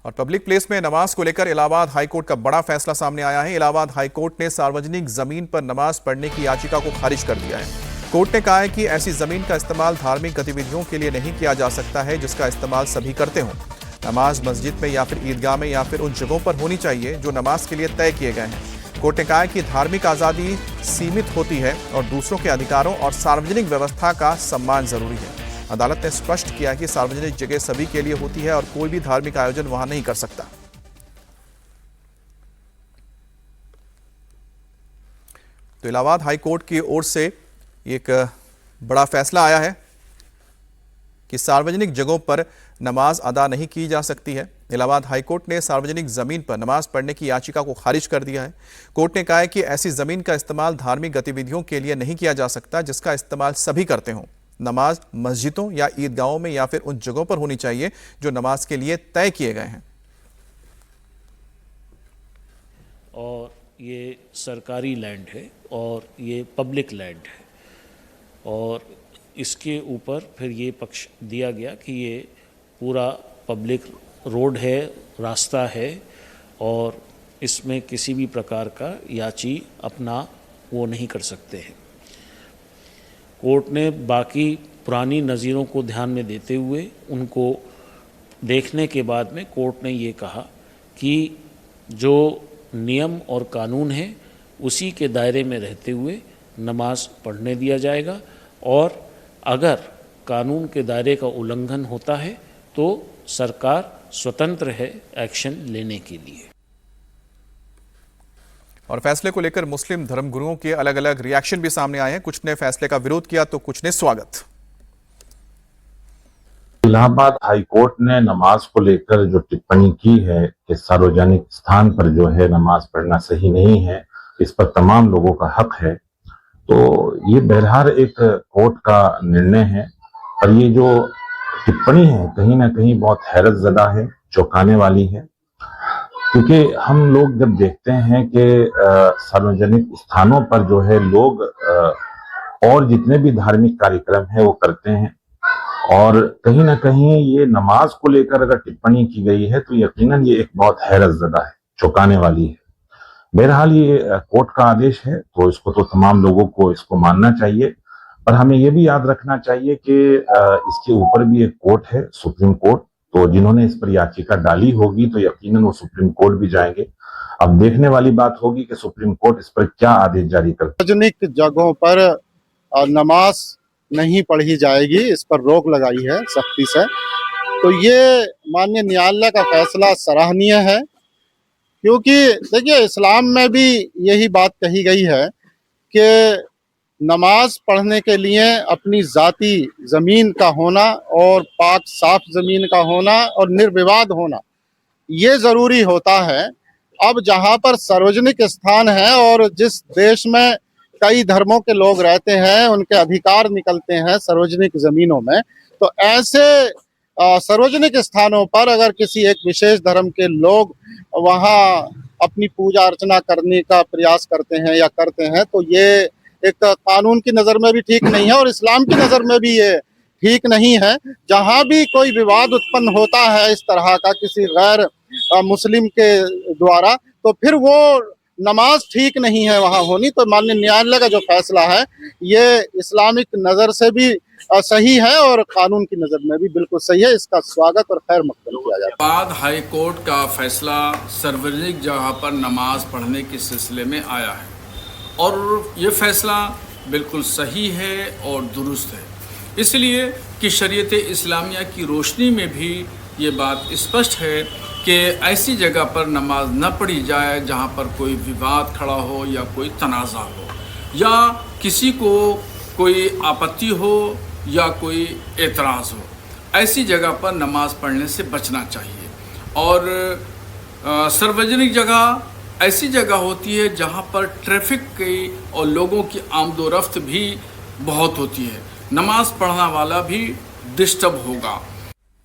और public place में नमाज को लेकर इलाहाबाद हाईकोर्ट का बड़ा फैसला सामने आया है। इलाहाबाद हाईकोर्ट ने सार्वजनिक जमीन पर नमाज पढ़ने की याचिका को खारिज कर दिया है। कोर्ट ने कहा है कि ऐसी जमीन का इस्तेमाल धार्मिक गतिविधियों के लिए नहीं किया जा सकता है जिसका इस्तेमाल सभी करते हों। नमाज मस्जिद में या फिर ईदगाह में या फिर उन जगहों पर होनी चाहिए जो नमाज के लिए तय किए गए हैं। कोर्ट ने कहा है कि धार्मिक आज़ादी सीमित होती है और दूसरों के अधिकारों और सार्वजनिक व्यवस्था का सम्मान जरूरी है। अदालत ने स्पष्ट किया कि सार्वजनिक जगह सभी के लिए होती है और कोई भी धार्मिक आयोजन वहां नहीं कर सकता। तो इलाहाबाद हाईकोर्ट की ओर से एक बड़ा फैसला आया है कि सार्वजनिक जगहों पर नमाज अदा नहीं की जा सकती है। इलाहाबाद हाईकोर्ट ने सार्वजनिक जमीन पर नमाज पढ़ने की याचिका को खारिज कर दिया है। कोर्ट ने कहा है कि ऐसी जमीन का इस्तेमाल धार्मिक गतिविधियों के लिए नहीं किया जा सकता जिसका इस्तेमाल सभी करते हों। नमाज मस्जिदों या ईदगाहों में या फिर उन जगहों पर होनी चाहिए जो नमाज के लिए तय किए गए हैं। और ये सरकारी लैंड है और ये पब्लिक लैंड है और इसके ऊपर फिर ये पक्ष दिया गया कि ये पूरा पब्लिक रोड है, रास्ता है और इसमें किसी भी प्रकार का याची अपना वो नहीं कर सकते हैं। कोर्ट ने बाकी पुरानी नज़ीरों को ध्यान में देते हुए उनको देखने के बाद में कोर्ट ने ये कहा कि जो नियम और कानून है उसी के दायरे में रहते हुए नमाज पढ़ने दिया जाएगा और अगर कानून के दायरे का उल्लंघन होता है तो सरकार स्वतंत्र है एक्शन लेने के लिए। और फैसले को लेकर मुस्लिम धर्मगुरुओं के अलग अलग रिएक्शन भी सामने आए हैं। कुछ ने फैसले का विरोध किया तो कुछ ने स्वागत। इलाहाबाद हाईकोर्ट ने नमाज को लेकर जो टिप्पणी की है कि सार्वजनिक स्थान पर जो है नमाज पढ़ना सही नहीं है, इस पर तमाम लोगों का हक है। तो ये बहरहाल एक कोर्ट का निर्णय है, पर ये जो टिप्पणी है कहीं ना कहीं बहुत हैरतजदा है, चौंकाने वाली है। क्योंकि हम लोग जब देखते हैं कि सार्वजनिक स्थानों पर जो है लोग और जितने भी धार्मिक कार्यक्रम है वो करते हैं और कहीं ना कहीं ये नमाज को लेकर अगर टिप्पणी की गई है तो यकीनन ये एक बहुत हैरतजदा है, चौंकाने वाली है। बहरहाल ये कोर्ट का आदेश है तो इसको तो तमाम लोगों को इसको मानना चाहिए, पर हमें ये भी याद रखना चाहिए कि इसके ऊपर भी एक कोर्ट है, सुप्रीम कोर्ट। तो जिन्होंने इस पर याचिका डाली होगी तो यकीनन वो सुप्रीम कोर्ट भी जाएंगे। अब देखने वाली बात होगी कि सुप्रीम कोर्ट इस पर क्या आदेश जारी करता है। सार्वजनिक जगहों पर नमाज नहीं पढ़ी जाएगी, इस पर रोक लगाई है सख्ती से। तो ये माननीय न्यायालय का फैसला सराहनीय है, क्योंकि देखिए इस्लाम में भी यही बात कही गई है कि नमाज पढ़ने के लिए अपनी जाती ज़मीन का होना और पाक साफ ज़मीन का होना और निर्विवाद होना ये ज़रूरी होता है। अब जहाँ पर सार्वजनिक स्थान है और जिस देश में कई धर्मों के लोग रहते हैं, उनके अधिकार निकलते हैं सार्वजनिक ज़मीनों में, तो ऐसे सार्वजनिक स्थानों पर अगर किसी एक विशेष धर्म के लोग वहाँ अपनी पूजा अर्चना करने का प्रयास करते हैं या करते हैं तो ये एक कानून की नज़र में भी ठीक नहीं है और इस्लाम की नज़र में भी ये ठीक नहीं है। जहाँ भी कोई विवाद उत्पन्न होता है इस तरह का किसी गैर मुस्लिम के द्वारा, तो फिर वो नमाज ठीक नहीं है वहाँ होनी। तो माननीय न्यायालय का जो फैसला है ये इस्लामिक नज़र से भी सही है और कानून की नज़र में भी बिल्कुल सही है। इसका स्वागत और खैर मकबूल किया जाता है। इलाहाबाद हाई कोर्ट का फैसला सार्वजनिक जगह पर नमाज पढ़ने के सिलसिले में आया है और ये फैसला बिल्कुल सही है और दुरुस्त है, इसलिए कि शरीयत इस्लामिया की रोशनी में भी ये बात स्पष्ट है कि ऐसी जगह पर नमाज न पढ़ी जाए जहाँ पर कोई विवाद खड़ा हो या कोई तनाज़ा हो या किसी को कोई आपत्ति हो या कोई एतराज़ हो। ऐसी जगह पर नमाज पढ़ने से बचना चाहिए। और सार्वजनिक जगह ऐसी जगह होती है जहाँ पर ट्रैफिक की और लोगों की आमदोरफ्त भी बहुत होती है, नमाज पढ़ने वाला भी डिस्टर्ब होगा।